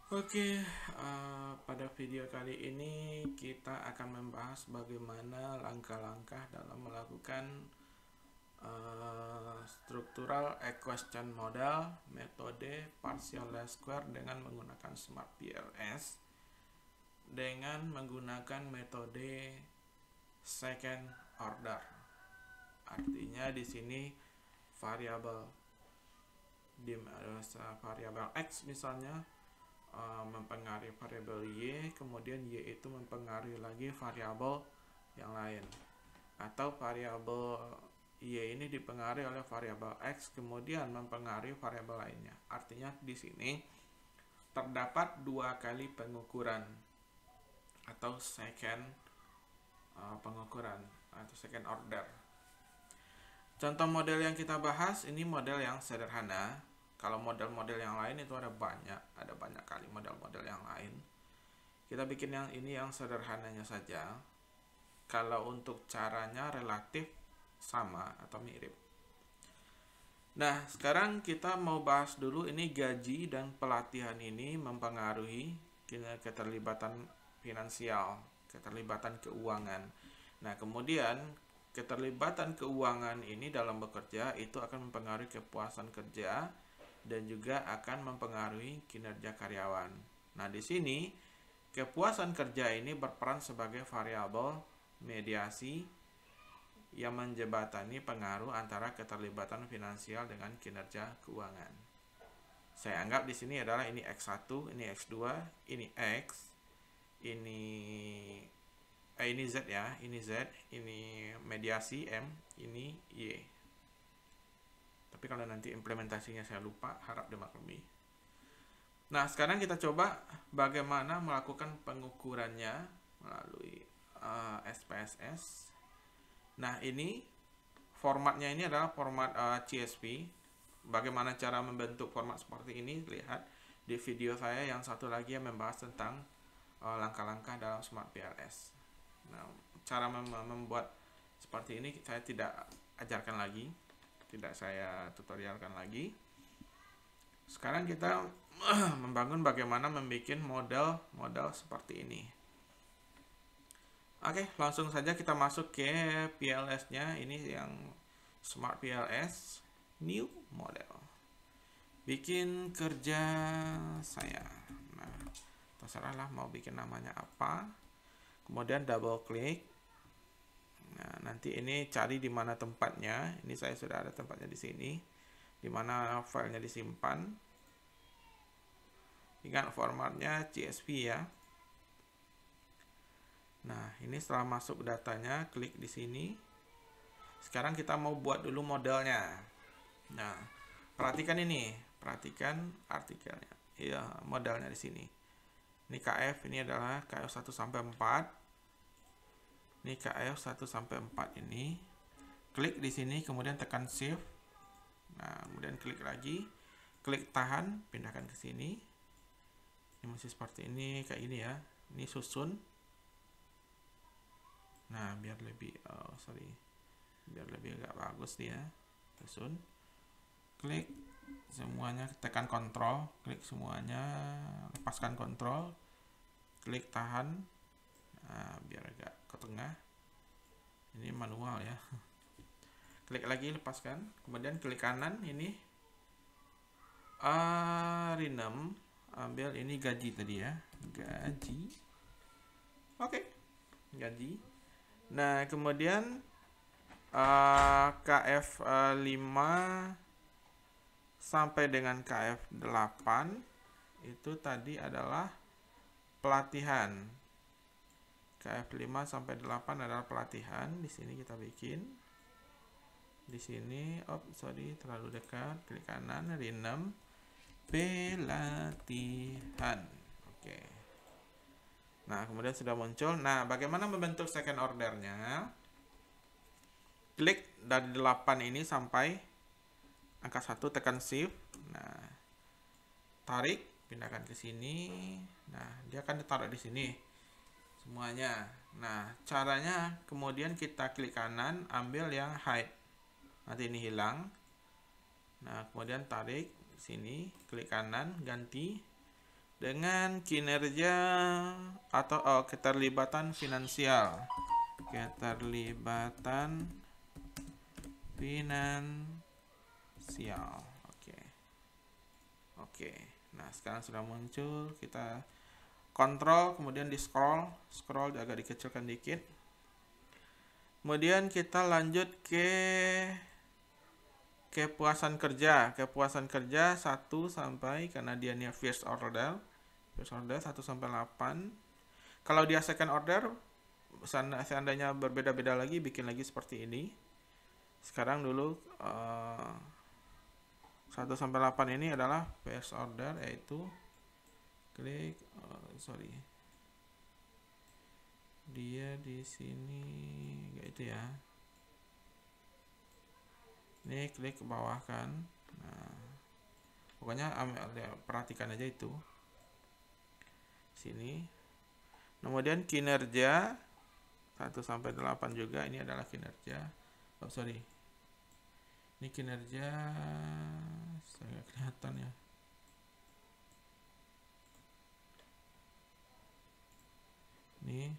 Oke, pada video kali ini kita akan membahas bagaimana langkah-langkah dalam melakukan structural equation model metode partial least square dengan menggunakan Smart PLS dengan menggunakan metode second order. Artinya di sini variabel x misalnya mempengaruhi variabel y, kemudian y itu mempengaruhi lagi variabel yang lain, atau variabel y ini dipengaruhi oleh variabel x kemudian mempengaruhi variabel lainnya. Artinya di sini terdapat dua kali pengukuran atau second pengukuran atau second order. Contoh model yang kita bahas ini model yang sederhana. Kalau model-model yang lain itu ada banyak kali model-model yang lain. Kita bikin yang ini yang sederhananya saja. Kalau untuk caranya relatif sama atau mirip. Nah, sekarang kita mau bahas dulu ini gaji dan pelatihan ini mempengaruhi keterlibatan finansial, keterlibatan keuangan. Nah, kemudian keterlibatan keuangan ini dalam bekerja itu akan mempengaruhi kepuasan kerja dan juga akan mempengaruhi kinerja karyawan. Nah, di sini kepuasan kerja ini berperan sebagai variabel mediasi yang menjembatani pengaruh antara keterlibatan finansial dengan kinerja keuangan. Saya anggap di sini adalah ini X1, ini X2, ini X, ini Z ya, ini Z, ini mediasi M, ini Y. Tapi kalau nanti implementasinya saya lupa, harap dimaklumi. Nah, sekarang kita coba bagaimana melakukan pengukurannya melalui SPSS. Nah, ini formatnya ini adalah format CSV. Bagaimana cara membentuk format seperti ini? Lihat di video saya yang satu lagi yang membahas tentang langkah-langkah dalam Smart PLS. Nah, cara membuat seperti ini saya tidak ajarkan lagi, tidak saya tutorialkan lagi. Sekarang kita membangun bagaimana membuat model seperti ini. Oke, langsung saja kita masuk ke PLS-nya. Ini yang Smart PLS, New Model. Bikin kerja saya. Nah, terserahlah mau bikin namanya apa. Kemudian double klik. Nah, nanti ini cari di mana tempatnya. Ini saya sudah ada tempatnya di sini. Di mana filenya disimpan. Ingat formatnya CSV ya. Nah, ini setelah masuk datanya, klik di sini. Sekarang kita mau buat dulu modelnya. Nah, perhatikan ini, perhatikan artikelnya. Iya, modelnya di sini. Ini KF, ini adalah KF 1 sampai 4. Ini KF 1 sampai 4 ini. Klik di sini, kemudian tekan Shift. Nah, kemudian klik lagi. Klik tahan, pindahkan ke sini. Ini masih seperti ini, kayak ini ya. Ini susun. Nah, biar lebih agak bagus dia. Susun. Klik semuanya, tekan kontrol, klik semuanya, lepaskan kontrol, klik tahan. Nah, biar agak ke tengah. Ini manual ya. Klik lagi, lepaskan, kemudian klik kanan ini rename, ambil ini gaji tadi ya, gaji. Oke, gaji. Nah, kemudian KF 5 sampai dengan KF 8 itu tadi adalah pelatihan. KF 5 sampai 8 adalah pelatihan. Di sini kita bikin. Di sini, terlalu dekat. Klik kanan, rename, pelatihan. Oke. Nah, kemudian sudah muncul. Nah, bagaimana membentuk second ordernya? Klik dari 8 ini sampai angka 1, tekan Shift. Nah, tarik, pindahkan ke sini. Nah, dia akan ditaruh di sini semuanya. Nah, caranya kemudian kita klik kanan, ambil yang hide. Nanti ini hilang. Nah, kemudian tarik sini, klik kanan, ganti dengan kinerja atau keterlibatan finansial. Keterlibatan finansial. Oke. Nah, sekarang sudah muncul, kita kontrol, kemudian di scroll agak dikecilkan dikit. Kemudian kita lanjut ke kepuasan kerja. Kepuasan kerja 1 sampai, karena dia nih first order 1 sampai 8. Kalau dia second order, seandainya berbeda-beda lagi, bikin lagi seperti ini. Sekarang dulu 1 sampai 8 ini adalah first order, yaitu klik dia di sini kayak itu ya. Ini klik ke bawah kan. Nah, pokoknya perhatikan aja itu sini. Kemudian kinerja 1 sampai 8 juga, ini adalah kinerja. Ini kinerja, saya kelihatan ya. Ini,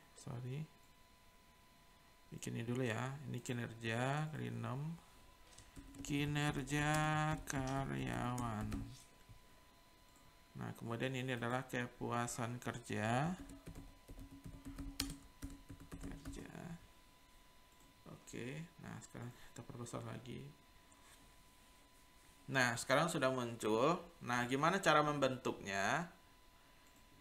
bikin ini dulu ya. Ini kinerja kali 6. Kinerja karyawan. Nah, kemudian ini adalah kepuasan kerja. Oke, nah sekarang kita perbesar lagi. Nah, sekarang sudah muncul. Nah, gimana cara membentuknya?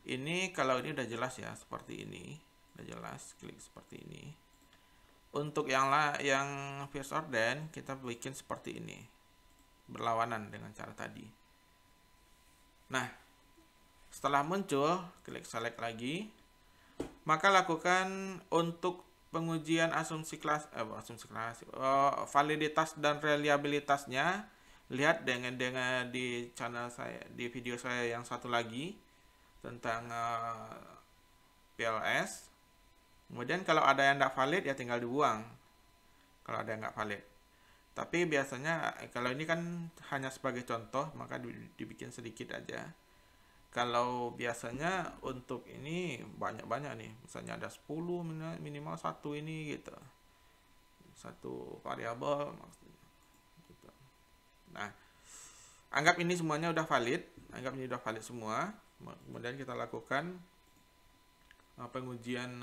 Ini kalau ini udah jelas ya, seperti ini. Udah jelas, klik seperti ini. Untuk yang first order, kita bikin seperti ini. Berlawanan dengan cara tadi. Nah, setelah muncul, klik select lagi. Maka lakukan untuk pengujian validitas dan reliabilitasnya. Lihat dengan di channel saya, di video saya yang satu lagi tentang PLS. Kemudian kalau ada yang tidak valid ya tinggal dibuang. Kalau ada yang nggak valid. Tapi biasanya kalau ini kan hanya sebagai contoh, maka dibikin sedikit aja. Kalau biasanya untuk ini banyak-banyak nih, misalnya ada 10 minimal 1 ini gitu. 1 variabel gitu. Nah, anggap ini semuanya udah valid, semua. Kemudian kita lakukan pengujian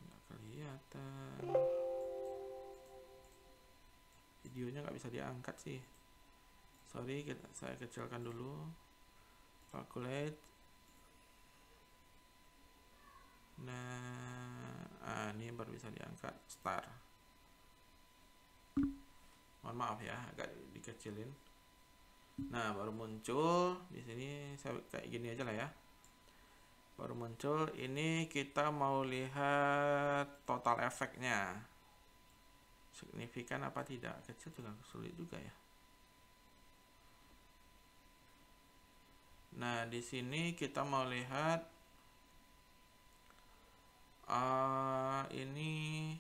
nggak kelihatan. Videonya nggak bisa diangkat sih. Sorry, saya kecilkan dulu. Calculate. Nah, ini baru bisa diangkat. Start. Mohon maaf ya, agak dikecilin. Nah, baru muncul di sini. Saya kayak gini aja lah ya. Baru muncul. Ini kita mau lihat total efeknya. Signifikan apa tidak? Kecil juga sulit juga ya. Nah, di sini kita mau lihat ini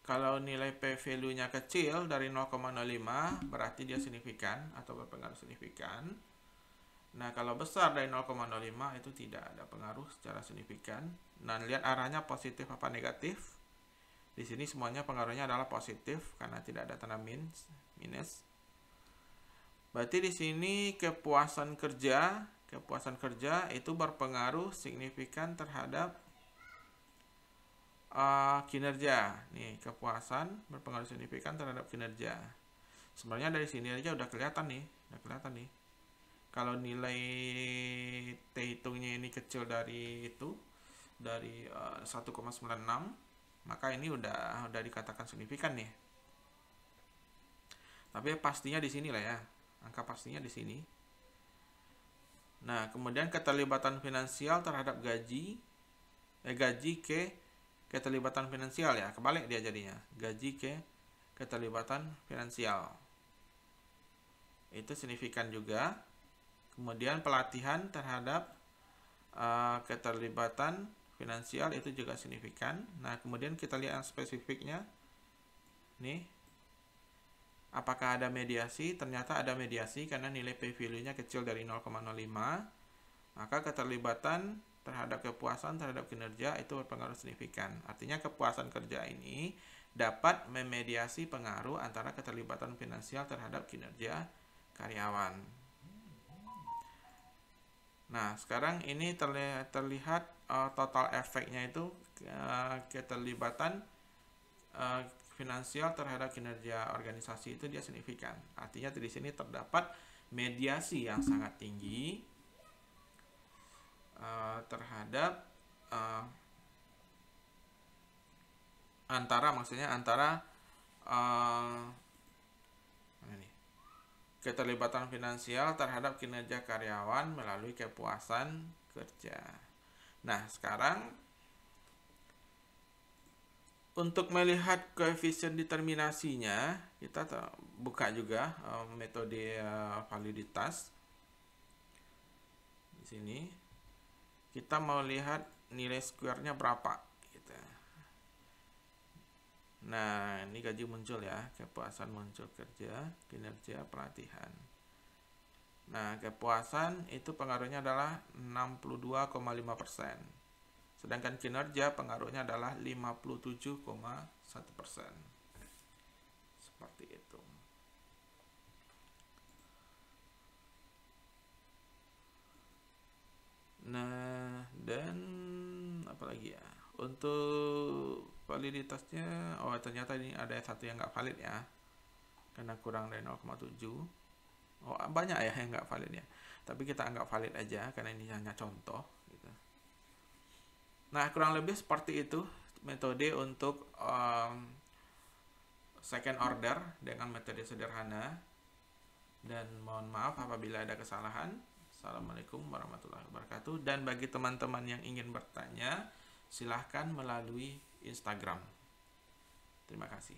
kalau nilai p-value-nya kecil dari 0,05 berarti dia signifikan atau berpengaruh signifikan. Nah, kalau besar dari 0,05 itu tidak ada pengaruh secara signifikan. Nah, lihat arahnya positif apa negatif. Di sini semuanya pengaruhnya adalah positif karena tidak ada tanda minus. Berarti di sini kepuasan kerja itu berpengaruh signifikan terhadap kinerja. Nih, kepuasan berpengaruh signifikan terhadap kinerja. Sebenarnya dari sini aja udah kelihatan nih, Kalau nilai T hitungnya ini kecil dari 1,96, maka ini udah dikatakan signifikan nih. Tapi pastinya di sini lah ya. Angka pastinya di sini. Nah, kemudian keterlibatan finansial terhadap gaji ke keterlibatan finansial ya. Kebalik dia jadinya. Gaji ke keterlibatan finansial. Itu signifikan juga. Kemudian pelatihan terhadap keterlibatan finansial itu juga signifikan. Nah, kemudian kita lihat yang spesifiknya. Nih. Apakah ada mediasi? Ternyata ada mediasi karena nilai p-value-nya kecil dari 0,05. Maka keterlibatan terhadap kepuasan terhadap kinerja itu berpengaruh signifikan. Artinya kepuasan kerja ini dapat memediasi pengaruh antara keterlibatan finansial terhadap kinerja karyawan. Nah, sekarang ini terlihat total efeknya itu keterlibatan finansial terhadap kinerja organisasi itu dia signifikan. Artinya di sini terdapat mediasi yang sangat tinggi terhadap antara keterlibatan finansial terhadap kinerja karyawan melalui kepuasan kerja. Nah, sekarang untuk melihat koefisien determinasinya, kita buka juga metode validitas. Di sini kita mau lihat nilai square-nya berapa gitu. Nah, ini gaji muncul ya, kepuasan muncul kerja, kinerja pelatihan. Nah, kepuasan itu pengaruhnya adalah 62,5%. Sedangkan kinerja pengaruhnya adalah 57,1%. Seperti itu. Nah, dan apa lagi ya? Untuk validitasnya, ternyata ini ada satu yang nggak valid ya, karena kurang dari 0,7. Banyak ya yang nggak valid ya. Tapi kita anggap valid aja karena ini hanya contoh. Gitu. Nah, kurang lebih seperti itu metode untuk second order dengan metode sederhana. Dan mohon maaf apabila ada kesalahan. Assalamualaikum warahmatullahi wabarakatuh. Dan bagi teman-teman yang ingin bertanya, silahkan melalui Instagram. Terima kasih.